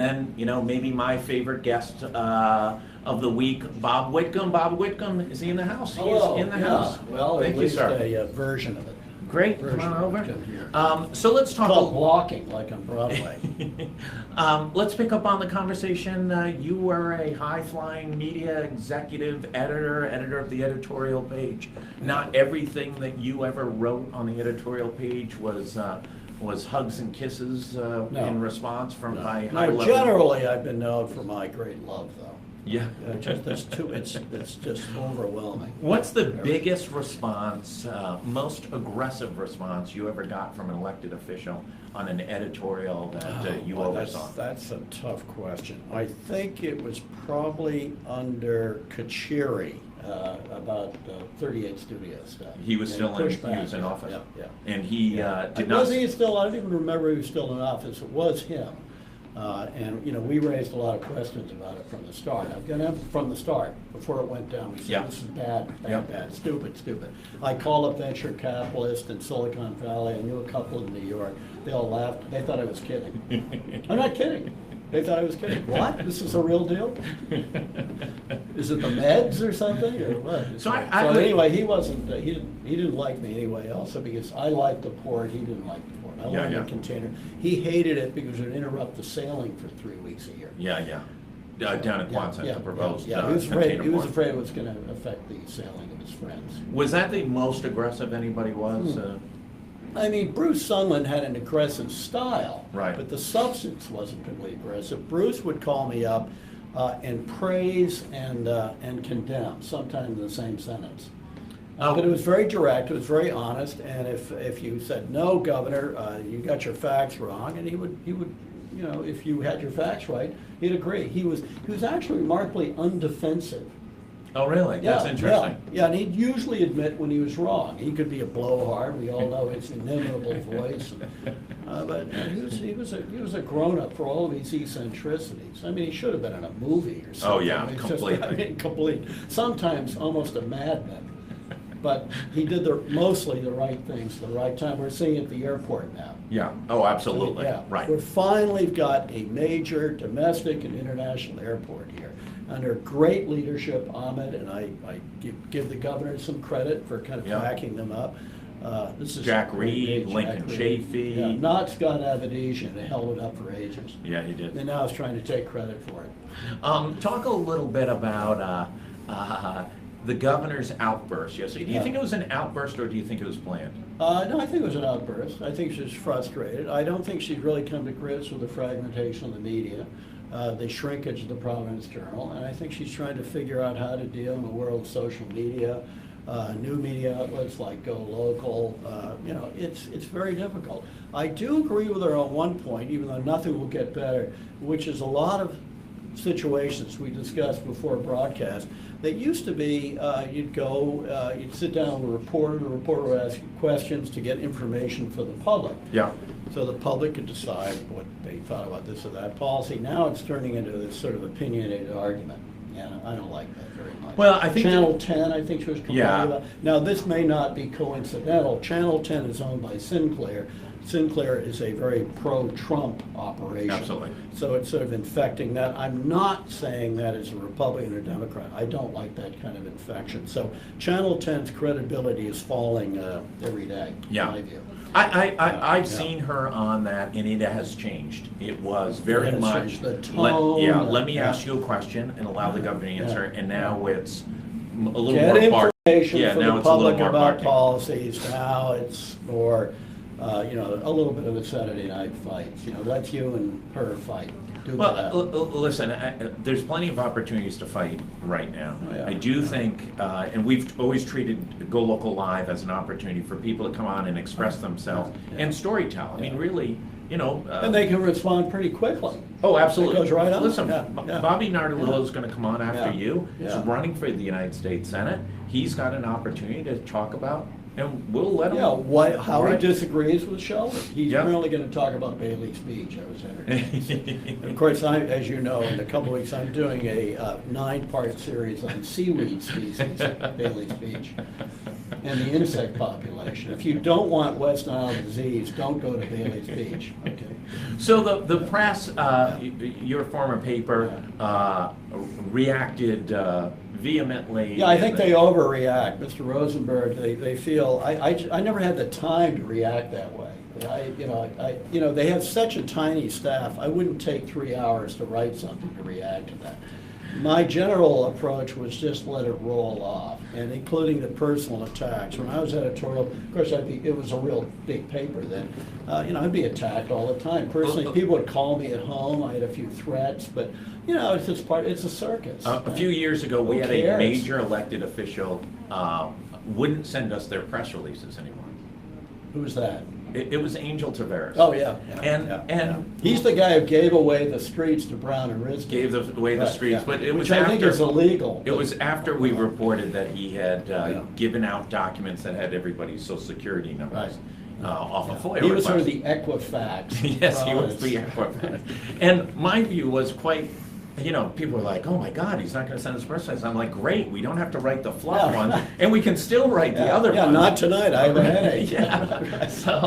And, maybe my favorite guest of the week, Bob Whitcomb. Bob Whitcomb, is he in the house? Hello. He's in the Yeah. house. Well, Thank at you, least sir. a version of it. Great, come Version on of over. it here. So let's It's talk. called blocking, like on Broadway. Let's pick up on the conversation. You were a high-flying media executive, editor of the editorial page. Not everything that you ever wrote on the editorial page was hugs and kisses in response from high level. Generally, I've been known for my great love, though. Yeah. It's just overwhelming. What's the biggest response, most aggressive response you ever got from an elected official on an editorial that you Well, oversaw? That's a tough question. I think it was probably under Kachiri about 38 Studio stuff. He was still in, Pushback. he was in office. Yeah. And he did not. Was he still? I don't even remember he was still in office. It was him. And we raised a lot of questions about it from the start. I'm going to from the start, before it went down, we said, Yeah. this is bad, Yeah. bad, stupid. I called up venture capitalists in Silicon Valley. I knew a couple in New York. They all laughed. They thought I was kidding. I'm not kidding. They thought I was kidding. What? This is a real deal? Is it the meds or something, or what? So Anyway, he wasn't. He didn't like me anyway. Also because I liked the port, he didn't like the port. I wanted a container. He hated it because it would interrupt the sailing for 3 weeks a year. Yeah. Down at Quonset, the proposed he was afraid. container He was port. afraid it was going to affect the sailing of his friends. Was that the most aggressive anybody was? I mean, Bruce Sundlun had an aggressive style, Right. but the substance wasn't particularly aggressive. Bruce would call me up and praise and condemn, sometimes in the same sentence. But it was very direct, it was very honest, and if you said, no, Governor, you got your facts wrong, and he would, if you had your facts right, he'd agree. He was actually remarkably undefensive. Oh, really? That's interesting. Yeah, and he'd usually admit when he was wrong. He could be a blowhard. We all know his inimitable voice. But he was a grown-up for all of his eccentricities. I mean, he should have been in a movie or something. Oh, yeah, It's completely. complete. Sometimes almost a madman. But he did mostly the right things at the right time. We're seeing it at the airport now. Yeah. Oh, absolutely. Yeah. Right. We've finally got a major domestic and international airport here. Under great leadership, Ahmed, and I give the governor some credit for kind of backing them up. This is Jack Reed, Lincoln Chafee. Yeah, not Scott Avedisian, they held it up for ages. Yeah, he did. And now he's trying to take credit for it. Talk a little bit about the governor's outburst yesterday. Do you think it was an outburst or do you think it was planned? No, I think it was an outburst. I think she's frustrated. I don't think she's really come to grips with the fragmentation of the media, the shrinkage of the Providence Journal, and I think she's trying to figure out how to deal in the world of social media, new media outlets like GoLocal. It's very difficult. I do agree with her on one point, even though nothing will get better, which is a lot of situations we discussed before broadcast. That used to be, you'd sit down with a reporter, the reporter would ask you questions to get information for the public. Yeah. So the public could decide what they thought about this or that policy. Now it's turning into this sort of opinionated argument, and I don't like that very much. Well, I think Channel 10, I think she was complaining Yeah. about. Now, this may not be coincidental. Channel 10 is owned by Sinclair. Sinclair is a very pro-Trump operation. Absolutely. So it's sort of infecting that. I'm not saying that as a Republican or Democrat. I don't like that kind of infection. So Channel 10's credibility is falling every day, in my view. I've seen her on that, and it has changed. It was very much. The tone. Let me ask you a question and allow the governor to answer. And now it's a little Get more information from now the it's a little public more about barking. policies. Now it's more, a little bit of a Saturday night fight. Let you and her fight. Do Well, that. listen, there's plenty of opportunities to fight right now. Oh, yeah. I do think, and we've always treated GoLocal Live as an opportunity for people to come on and express themselves and storytell. I mean, really, and they can respond pretty quickly. Oh, absolutely. It goes right on. Listen, Yeah. Bobby Nardilillo is going to come on after Yeah. you. He's Yeah. running for the United States Senate. He's got an opportunity to talk about, and we'll let him. How he Right. disagrees with Sheldon. He's Yeah. really going to talk about Bailey's Beach. I was entertained. Of course, as you know, in a couple of weeks, I'm doing a 9-part series on seaweed species at Bailey's Beach. and the insect population. If you don't want West Nile disease, don't go to Bailey's Beach. Okay. So the press, your former paper, reacted vehemently. Yeah, I think they overreact, Mr. Rosenberg. They feel I never had the time to react that way. They have such a tiny staff. I wouldn't take 3 hours to write something to react to that. My general approach was just let it roll off, and including the personal attacks. When I was editorial, of course, it was a real big paper then. I'd be attacked all the time. Personally, people would call me at home. I had a few threats, but it's just it's a circus. A few years ago, we Who had cares? a major elected official wouldn't send us their press releases anymore. Who's that? It was Angel Tavares. Oh, yeah. And He's the guy who gave away the streets to Brown and Risky. gave away the Right, streets, yeah. but it Which was I think is illegal. It was after we reported that he had Yeah. given out documents that had everybody's social security numbers off of FOIA He was sort of requests. the Equifax. Yes, he was province. the Equifax. And my view was quite, people were like, oh my God, he's not going to send us press releases. I'm like, great, we don't have to write the fluff Yeah. one, and we can still write the other Yeah, one. not tonight, I have a headache. Yeah, so,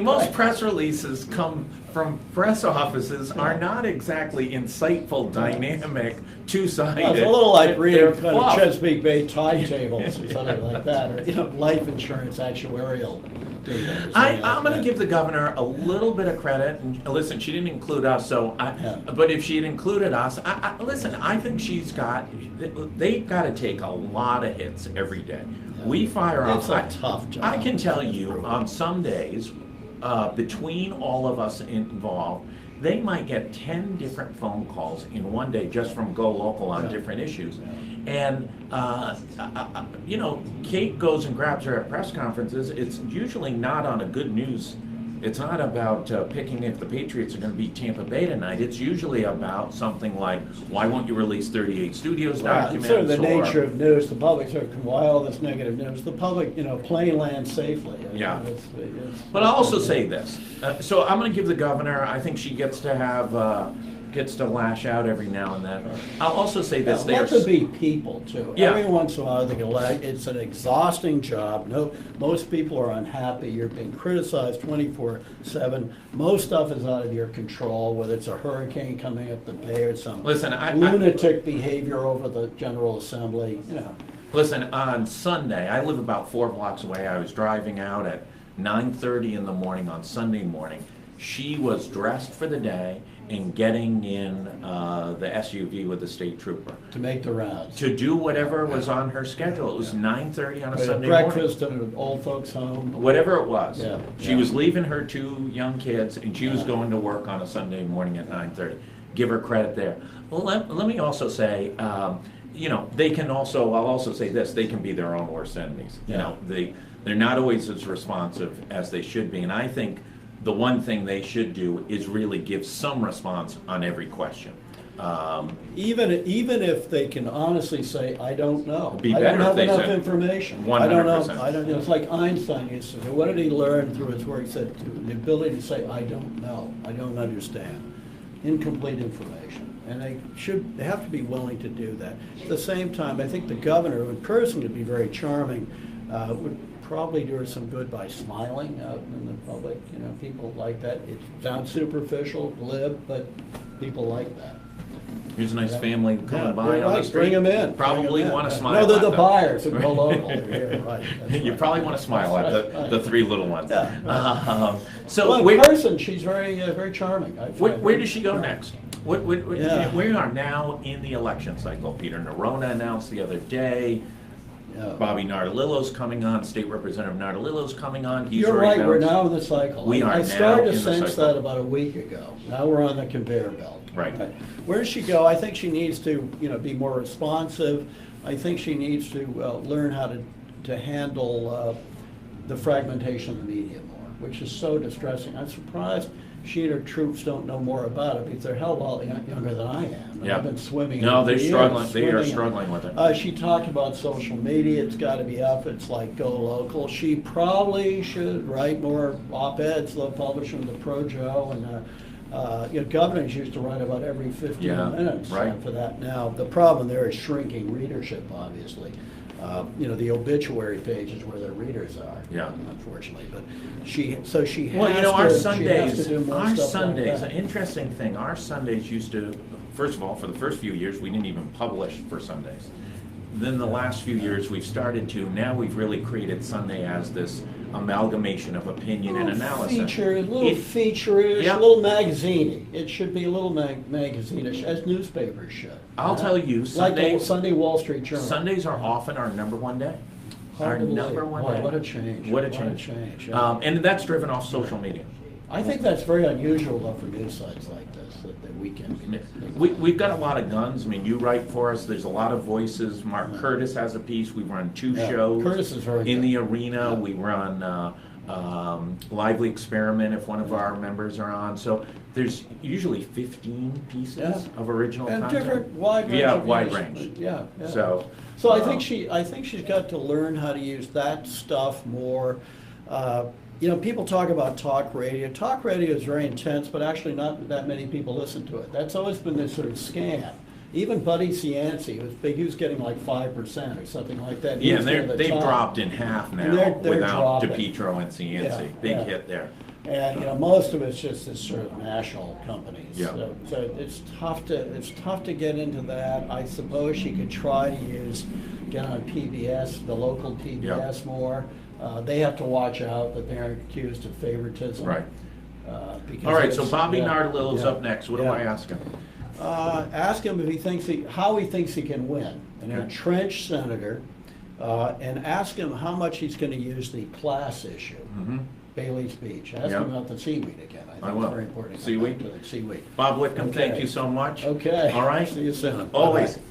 most press releases come from press offices are not exactly insightful, dynamic, two-sided. Well, it's a little like reading They're kind of fluff. Chesapeake Bay tide tables or something like that, or life insurance actuarial data. or something I'm like going to that. give the governor a little bit of credit. And listen, she didn't include us, but if she had included us, listen, I think they've got to take a lot of hits every day. We fire It's off. a tough job. I can tell you, on some days, between all of us involved, they might get 10 different phone calls in one day just from GoLocal on different issues. And, Kate goes and grabs her at press conferences. It's usually not on a good news. It's not about picking if the Patriots are going to beat Tampa Bay tonight. It's usually about something like, why won't you release 38 Studios documents? It's sort of the or- nature of news. The public sort of, why all this negative news? The public, plane land safely. Yeah. It's- But I'll also say this. So I'm going to give the governor, I think she gets to lash out every now and then. I'll also say this. Let them be people too. Yeah. Every once in a while they can it's an exhausting job. Most people are unhappy. You're being criticized 24/7. Most stuff is out of your control, whether it's a hurricane coming up the bay or some Listen, lunatic behavior over the General Assembly. Listen, on Sunday, I live about 4 blocks away. I was driving out at 9:30 in the morning on Sunday morning. She was dressed for the day and getting in the SUV with the state trooper To make the rounds. to do whatever was on her schedule. It was 9:30 on a Or Sunday breakfast morning. at an old folks' home. Whatever it was. Yeah, She yeah. was leaving her 2 young kids, and she was going to work on a Sunday morning at 9:30. Give her credit there. Well, let me also say, they can also, I'll also say this, they can be their own worst enemies. They're not always as responsive as they should be, and I think the one thing they should do is really give some response on every question. Even if they can honestly say, I don't know. Be I better don't have if they enough said information. 100%. I don't know. I don't know. It's like Einstein used to say, what did he learn through his work? He said, the ability to say, I don't know. I don't understand. Incomplete information. And they have to be willing to do that. At the same time, I think the governor, in person, could be very charming, would probably do her some good by smiling out in the public. People like that. It sounds superficial, glib, but people like that. Here's a nice family coming by You're on the right. street. Bring them in. Probably Bring 'em in. want to smile. No, they're at the them. buyers who go local. They're here, right. That's You right. probably want to smile at Right. the 3 little ones. Yeah. So Well, in where, person, she's very charming. I find where her. does she go next? Yeah. We are now in the election cycle. Peter Nerona announced the other day. Yeah. Bobby Nardilillo's coming on. State Representative Nardilillo's coming on. He's You're already right, we're announced- now in the cycle. We are I now started to in the sense cycle. that about a week ago. Now we're on the conveyor belt. Right. Where does she go? I think she needs to, be more responsive. I think she needs to learn how to handle the fragmentation of the media more, which is so distressing. I'm surprised she and her troops don't know more about it because they're hell of a lot younger than I am. And Yeah. I've been swimming. No, in they're it for struggling. years, They are swimming in it. struggling with it. She talked about social media. It's got to be outfits like GoLocal. She probably should write more op-eds. They'll publish them to Pro-Joe. And governors used to write about every 15 Yeah, minutes right. for that. Now, the problem there is shrinking readership, obviously. You know, the obituary page is where their readers are. Yeah. Unfortunately, but she has to, she Well, you know, our has to Sundays, do more our stuff Sundays, like an that. interesting thing, our Sundays used to, first of all, for the first few years, we didn't even publish for Sundays. Then the last few years, we've started to, now we've really created Sunday as this amalgamation of opinion and analysis. Little It- feature-ish, Yeah. little magazine-y. It should be a little magazine-ish, as newspapers should. I'll tell you, Like the Sundays, Sunday Wall Street Journal. Sundays are often our number one day. Our Hard to believe. number one Boy, day. what a change. What a What a change. change, yeah. And that's driven off social media. I think that's very unusual though for news sites like this, that we can. We've got a lot of guns. I mean, you write for us. There's a lot of voices. Mark Curtis has a piece. We run 2 Yeah, shows. Curtis is very in good. the arena. Yeah. We run Lively Experiment if one of our members are on. So there's usually 15 pieces Yeah. of original And content. different, wide range. Yeah, of wide views. range. Yeah, yeah. So, So I think she's got to learn how to use that stuff more. You know, people talk about talk radio. Talk radio is very intense, but actually not that many people listen to it. That's always been this sort of scam. Even Buddy Cianci was big. He was getting like 5% or something like that. He yeah, was and near the they've top. dropped in half now And they're without dropping. DePietro and Cianci. Yeah, Big yeah. hit there. And you know, most of it's just this sort of national companies. Yeah. So it's tough to get into that. I suppose she could try to get on PBS, the local PBS more. They have to watch out that they aren't accused of favoritism. Right. Because All right, so it's- Bobby yeah, Nardillo's yeah, up next. What do yeah. I ask him? Ask him if he thinks how he thinks he can win, an Okay. entrenched senator, and ask him how much he's going to use the class issue. Mm-hmm. Bailey's Beach. Ask Yeah. him about the seaweed again. I think I will. it's very important. to come Seaweed? back to the seaweed. Bob Whitcomb, thank Okay. you so much. Okay. All right. See you soon. Always. Bye-bye.